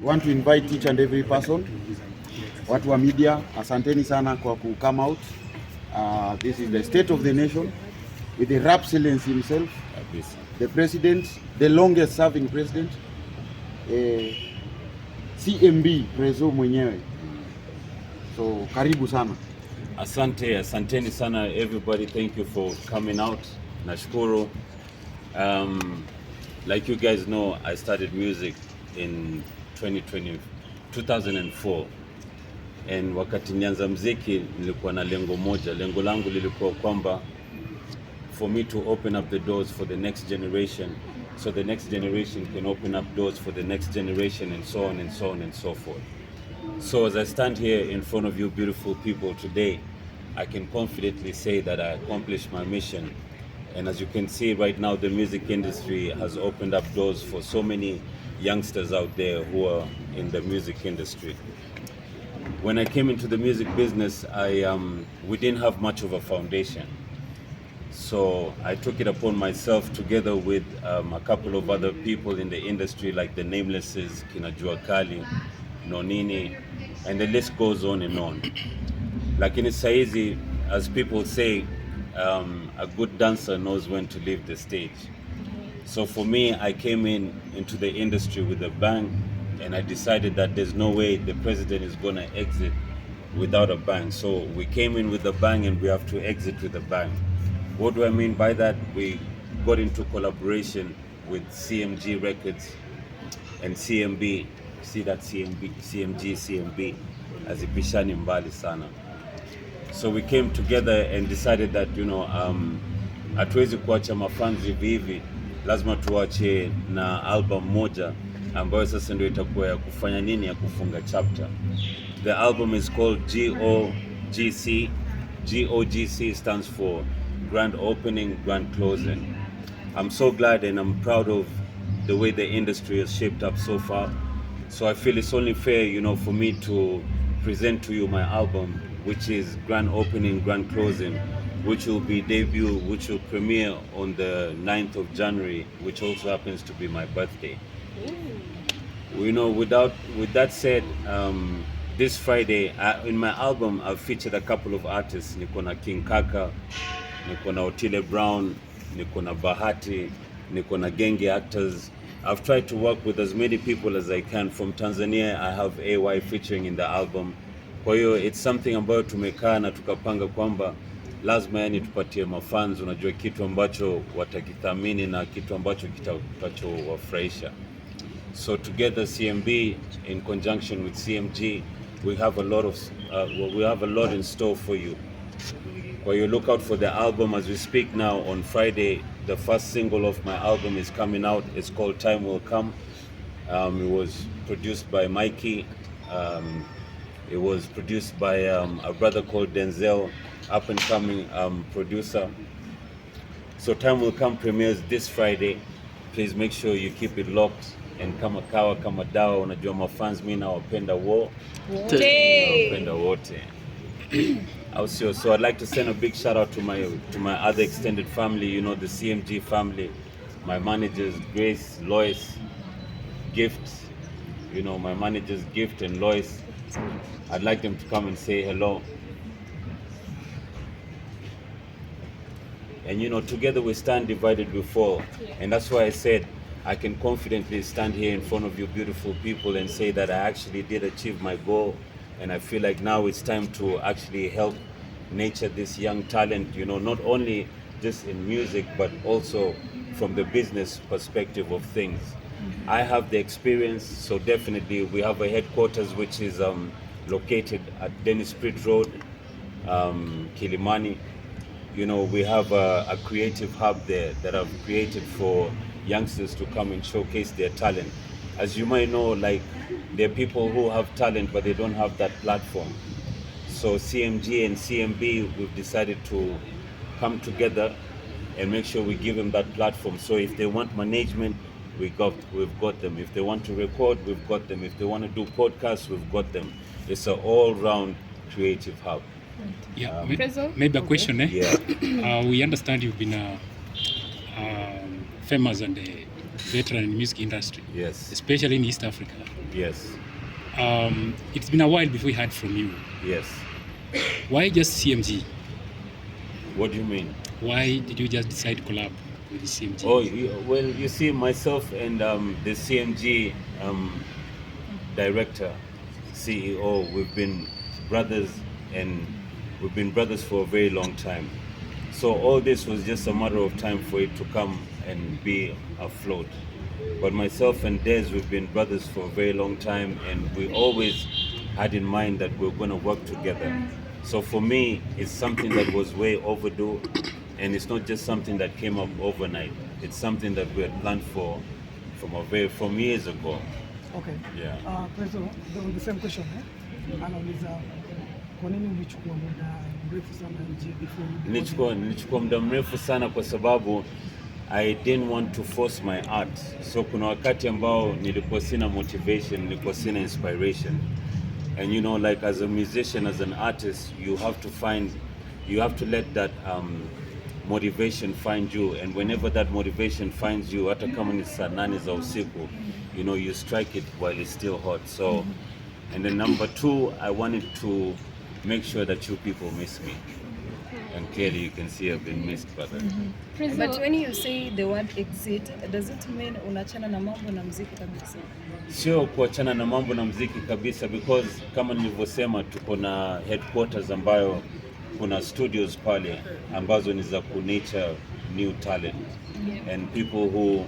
want to invite each and every person. Watu wa media, asanteni sana kwa ku come out. This is the state of the nation with the rap silence himself, the president, the longest serving president, CMB Prezzo mwenyewe. So karibu sana. Asanteni sana everybody. Thank you for coming out. Nashukuru. Like you guys know, I started music in 2004, and wakati nianza muziki nilikuwa na lengo moja. Lengo langu lilikuwa kwamba for me to open up the doors for the next generation, so the next generation can open up doors for the next generation, and so on and so on and so forth. So as I stand here in front of you beautiful people today, I can confidently say that I accomplished my mission. And as you can see right now, the music industry has opened up doors for so many youngsters out there who are in the music industry. When I came into the music business, we didn't have much of a foundation. So I took it upon myself, together with a couple of other people in the industry, like the Namelesses, Kina Juakali, Nonini, and the list goes on and on. Lakini saizi, as people say, a good dancer knows when to leave the stage. So for me, I came into the industry with a bang, and I decided that there's no way the president is gonna exit without a bang. So we came in with a bang, and we have to exit with a bang. What do I mean by that? We got into collaboration with CMG Records and CMB. See that CMG, hazipishani mbali sana. So we came together and decided that, hatuwezi kuacha mafans hivi, lazima tuache na album moja ambayo sasa ndio itakuwa ya kufanya nini, ya kufunga chapter. The album is called GOGC. GOGC stands for Grand Opening, Grand Closing. I'm so glad and I'm proud of the way the industry has shaped up so far. So I feel it's only fair, for me to present to you my album, which is Grand Opening, Grand Closing, which will be debut, which will premiere on the 9th of January, which also happens to be my birthday. With that said, this Friday, in my album, I've featured a couple of artists. Niko na King Kaka, niko na Otile Brown, niko na Bahati, niko na Genge Actors. I've tried to work with as many people as I can. From Tanzania, I have AY featuring in the album. Kwa hiyo it's something ambayo tumekaa na tukapanga kwamba lazima tupatie mafans, unajua, kitu ambacho watakithamini na kitu ambacho kitachowafurahisha. So together, CMB in conjunction with CMG, we have a lot in store for you. Kwa hiyo look out for the album as we speak now. On Friday, the first single of my album is coming out. It's called Time Will Come. It was produced by Mikey. It was produced by a brother called Denzel, up and coming producer. So Time Will Come premieres this Friday. Please make sure you keep it locked. And kama kawa kama dawa, unajua mafans mimi nawapenda wote. So I'd like to send a big shout out to my other extended family, the CMG family, my managers Grace, Lois, Gift, my managers Gift and Lois. I'd like them to come and say hello. And together we stand, divided we fall. And that's why I said I can confidently stand here in front of you beautiful people and say that I actually did achieve my goal. And I feel like now it's time to actually help nurture this young talent, not only just in music, but also from the business perspective of things. I have the experience, so definitely we have a headquarters which is located at Dennis Street Road, Kilimani. We have a creative hub there that I've created for youngsters to come and showcase their talent. As you might know, there are people who have talent but they don't have that platform. So CMG and CMB, we've decided to come together and make sure we give them that platform. So if they want management, we've got them. If they want to record, we've got them. If they want to do podcasts, we've got them. It's an all-round creative hub. Yeah, maybe a question. Yeah. We understand you've been famous and veteran in music industry. Yes. Especially in East Africa. Yes. It's been a while before we heard from you. Yes. Why just CMG? What do you mean? Why did you just decide to collab with the CMG? Oh, well, you see, myself and the CMG director, CEO, we've been brothers, and we've been brothers for a very long time. So all this was just a matter of time for it to come and be afloat. But myself and Des, we've been brothers for a very long time, and we always had in mind that we're going to work together. So for me, it's something that was way overdue, and it's not just something that came up overnight. It's something that we had planned for from years ago. Okay. Yeah. Prezzo, the same question, anauliza kwa nini ulichukua muda mrefu sana nje before? Nilichukua muda mrefu sana kwa sababu I didn't want to force my art. So kuna wakati ambao nilikuwa sina motivation, nilikuwa sina inspiration. And you know, like as a musician, as an artist, you have to let that motivation find you. And whenever that motivation finds you, hata kama ni saa 8 za usiku, you know, you strike it while it's still hot. So, and then number 2, I wanted to make sure that you people miss me. And clearly you can see I've been missed, brother. But when you say the word exit, does it mean unachana na mambo na muziki kabisa? Sio kuachana na mambo na muziki kabisa, because kama nilivyosema tuko na headquarters ambayo kuna studios pale ambazo ni za ku-nurture new talent. And people who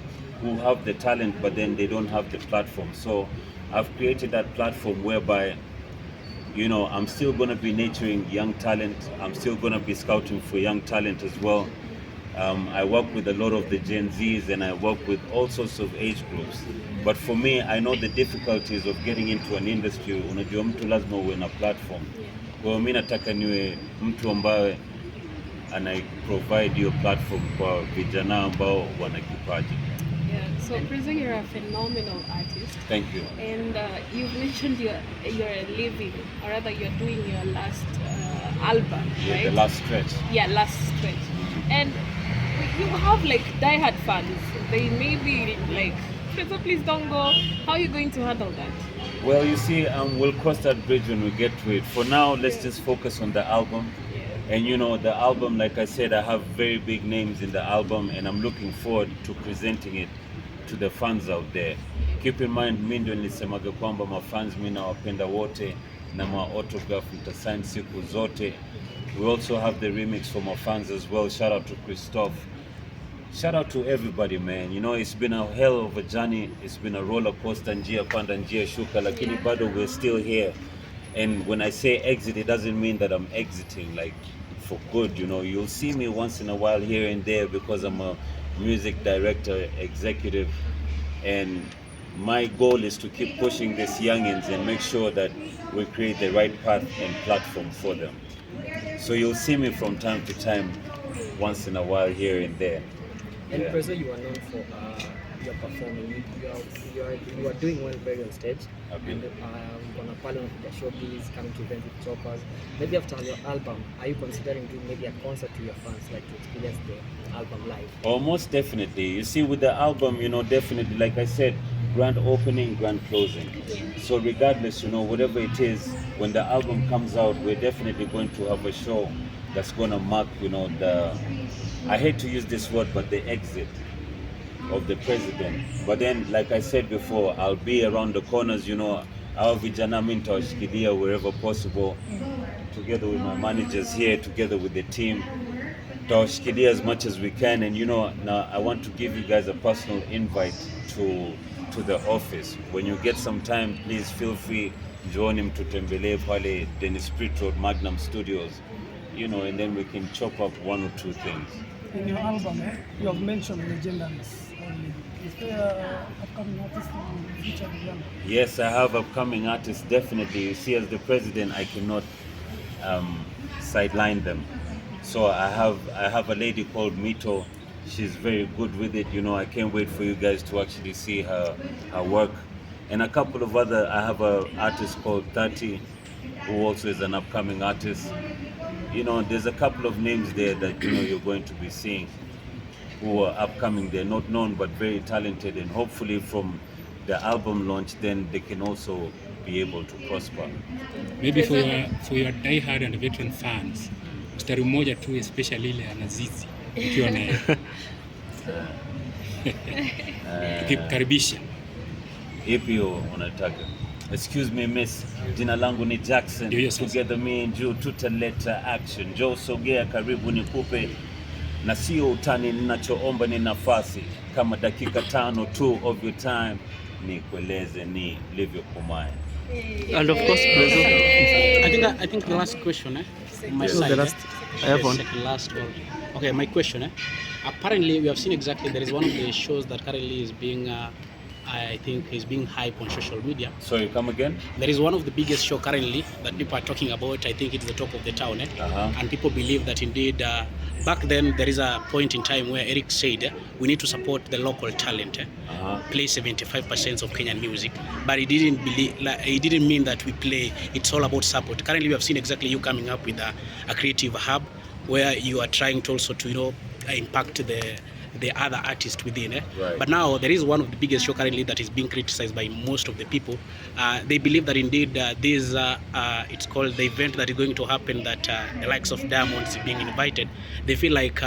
have the talent but then they don't have the platform. So I've created that platform whereby, you know, I'm still going to be nurturing young talent. I'm still going to be scouting for young talent as well. I work with a lot of the Gen Zs, and I work with all sorts of age groups. But for me, I know the difficulties of getting into an industry. Unajua mtu lazima uwe na platform. Kwa hiyo mimi nataka niwe mtu ambaye ana provide your platform kwa vijana ambao wana kipaji. Yeah, so Prezzo, you're a phenomenal artist. Thank you. And you've mentioned you're living, or rather you're doing your last album, Yeah, right? the last stretch. Yeah, last stretch. And you have like diehard fans. They may be like, Prezzo, please don't go. How are you going to handle that? Well, you see, we'll cross that bridge when we get to it. For now, let's just focus on the album. And you know, the album, like I said, I have very big names in the album, and I'm looking forward to presenting it to the fans out there. Keep in mind, mimi ndio nilisemaga kwamba mafans mimi nawapenda wote na ma-autograph nitasign siku zote. We also have the remix for my fans as well. Shout out to Christophe. Shout out to everybody, man. You know, it's been a hell of a journey. It's been a roller coaster, njia panda, njia shuka, lakini bado we're still here. And when I say exit, it doesn't mean that I'm exiting like for good. You know, you'll see me once in a while here and there because I'm a music director, executive, and my goal is to keep pushing these youngins and make sure that we create the right path and platform for them. So you'll see me from time to time, once in a while here and there. And Prezzo, you are known for your performing. You are doing well very on stage. Okay. And on a panel with the showbiz, coming to events with choppers. Maybe after your album, are you considering doing maybe a concert to your fans, like to experience the album live? Oh, most definitely. You see, with the album, you know, definitely, like I said, grand opening, grand closing. So regardless, you know, whatever it is, when the album comes out, we're definitely going to have a show that's going to mark, you know, I hate to use this word, but the exit of the president. But then, like I said before, I'll be around the corners, you know, our vijana mintawashikilia wherever possible, together with my managers here, together with the team. Tawashikilia as much as we can. And you know, now I want to give you guys a personal invite to the office. When you get some time, please feel free, join him to Tembele pale Dennis Street Road, Magnum Studios, you know, and then we can chop up one or two things. In your album, you have mentioned legendaries. Is there upcoming artists featured in them? Yes, I have upcoming artists, definitely. You see, as the president, I cannot sideline them. So I have a lady called Mito. She's very good with it. You know, I can't wait for you guys to actually see her work. And a couple of other, I have an artist called Tati, who also is an upcoming artist. You know, there's a couple of names there that, you know, you're going to be seeing. who are upcoming. They're not known but very talented, and hopefully from the album launch, then they can also be able to prosper. Maybe for your die-hard and veteran fans, mstari mmoja tu especially ile anazizi ukiwa na tukikaribisha. Ipi hiyo unataka? Excuse me miss, jina langu ni Jackson. Together me and you tutaleta action. Joe sogea karibu nikupe, na sio utani, ninachoomba ni nafasi kama dakika 5 tu of your time, nikueleze ni livyokumaye. And of course, Prezzo. I think the last question, my Yes. side. The last, I have one. Second last one. Okay, my question. Apparently, we have seen exactly there is one of the shows that currently is being, I think, is being hyped on social media. Sorry, come again? There is one of the biggest show currently that people are talking about. I think it's the talk of the town, and people believe that indeed. Back then, there is a point in time where Eric said we need to support the local talent, play 75% of Kenyan music, but he didn't believe. He didn't mean that we play. It's all about support. Currently, we have seen exactly you coming up with a creative hub where you are trying to also to impact the other artists within. Right. But now there is one of the biggest show currently that is being criticized by most of the people. They believe that indeed this it's called the event that is going to happen, that the likes of Diamonds being invited. They feel like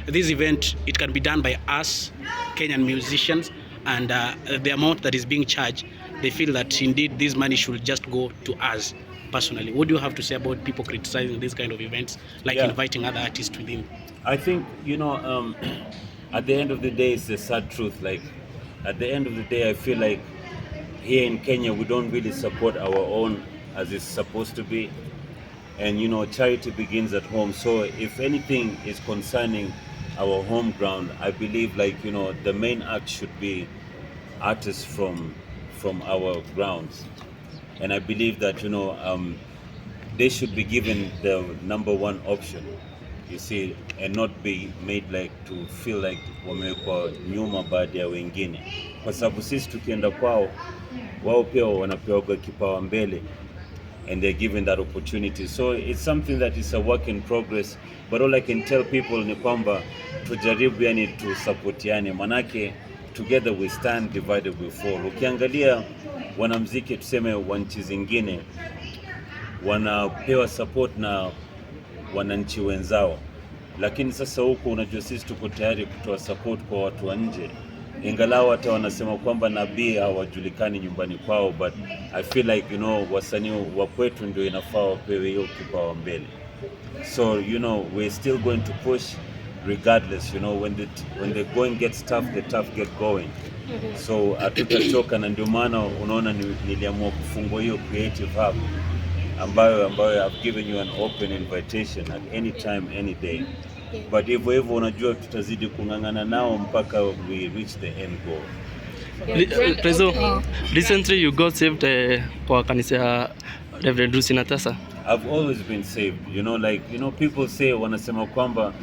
this event, it can be done by us Kenyan musicians, and the amount that is being charged, they feel that indeed this money should just go to us personally. What do you have to say about people criticizing these kind of events, like inviting other artists within? I think, at the end of the day, it's the sad truth. Like, at the end of the day, I feel like here in Kenya, we don't really support our own as it's supposed to be. And, charity begins at home. So if anything is concerning our home ground, I believe, like, the main act should be artists from our grounds. And I believe that, they should be given the number one option, you see, and not be made like to feel like wamewekwa nyuma baada ya wengine, kwa sababu sisi tukienda kwao, wao pia wanapewa kipawa mbele, and they're given that opportunity. So it's something that is a work in progress, but all I can tell people ni kwamba tujaribu yani tusapotiane, manake together we stand, divided we fall. Ukiangalia wanamuziki tuseme wa nchi zingine wanapewa support na wananchi wenzao, lakini sasa huko unajua sisi tuko tayari kutoa support kwa watu wa nje, ingalau hata wanasema kwamba nabii hawajulikani nyumbani kwao, but I feel like wasanii wa kwetu ndio inafaa wapewe hiyo kipawa mbele. So we're still going to push regardless, when the going gets tough, the tough get going. So hatutachoka, na ndio maana unaona niliamua kufungua hiyo creative hub ambayo I've given you an open invitation at any time, any day. But hivyo unajua tutazidi kung'ang'ana nao mpaka we reach the end goal. Prezzo, recently you got saved kwa kanisa ya Reverend Lucy Natasa. I've always been saved, people say, wanasema kwamba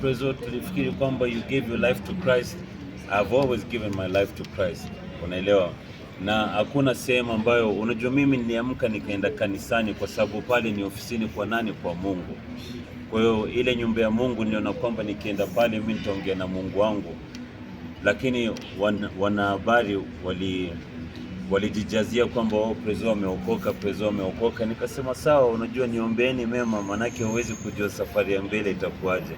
Prezzo, tulifikiri kwamba you gave your life to Christ. I've always given my life to Christ, unaelewa, na hakuna sehemu ambayo unajua mimi niliamka nikaenda kanisani kwa sababu pale ni ofisini kwa nani? Kwa Mungu. Kwa hiyo ile nyumba ya Mungu niliona kwamba nikienda pale mimi nitaongea na Mungu wangu, lakini wanahabari walijijazia kwamba Prezzo ameokoka. Nikasema sawa, unajua niombeeni mema, manake huwezi kujua safari ya mbele itakuwaje.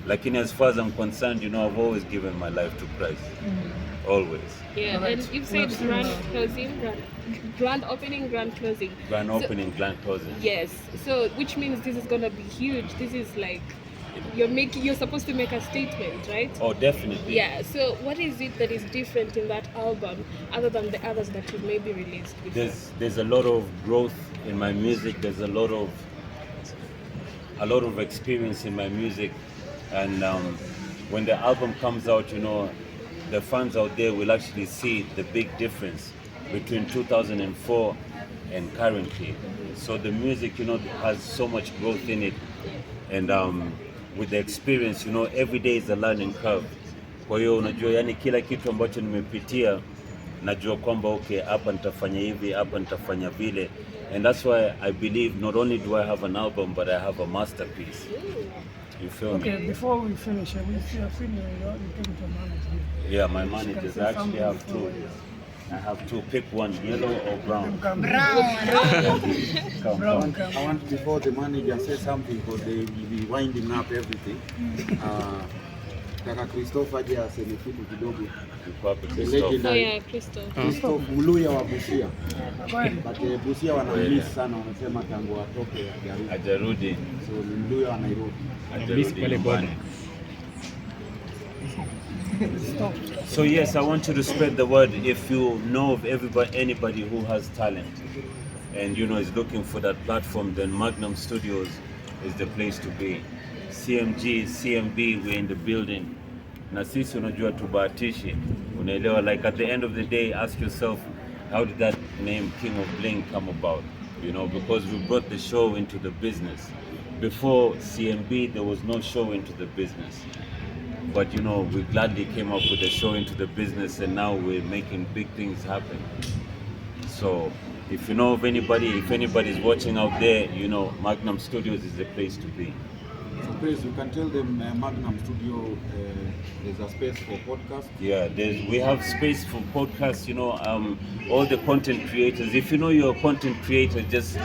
Lakini as far as I'm concerned, I've always given my life to Christ. Always. Yeah, and you've said grand closing, grand opening, grand closing. Grand opening, grand closing. Yes. So which means this is gonna be huge. This is like you're supposed to make a statement, right? Oh, definitely. Yeah. So what is it that is different in that album other than the others that you've maybe released before? There's a lot of growth in my music. There's a lot of experience in my music, and when the album comes out, the fans out there will actually see the big difference between 2004 and currently. So the music, has so much growth in it, and with the experience, every day is a learning curve. Kwa hiyo unajua, yani kila kitu ambacho nimepitia najua kwamba okay, hapa nitafanya hivi, hapa nitafanya vile, and that's why I believe not only do I have an album, but I have a masterpiece. You feel Okay, me? before we finish, we see a film you came to manage. Yeah, my Can managers. say I actually something have before two. we- I have two. Pick one, yellow or brown. Come. Come, Brown. come. I want before the manager says something because they will be winding up everything. Kaka Christopher aje aseme kitu kidogo. Yuko wapi The Christophe? Oh legendary yeah, Crystal. Christophe Mluya wa Busia. Kweli. But Busia wanammiss sana, wanasema tangu atoke hajarudi. Hajarudi. So ni Mluya wa Nairobi. Hajarudi pale nyumbani. Stop. So yes, I want you to spread the word. If you know of anybody who has talent, and you know is looking for that platform, then Magnum Studios is the place to be. CMG, CMB, we're in the building. Na sisi unajua tubahatishi, unaelewa, like at the end of the day, ask yourself, how did that name King of Bling come about? You know, because we brought the show into the business. Before CMB, there was no show into the business. But you know, we gladly came up with a show into the business, and now we're making big things happen. So if you know of anybody, if anybody's watching out there, you know, Magnum Studios is the place to be. So please, you can tell them Magnum Studio, there's a space for podcast. Yeah, we have space for podcasts, you know, all the content creators. If you know you're a content creator, just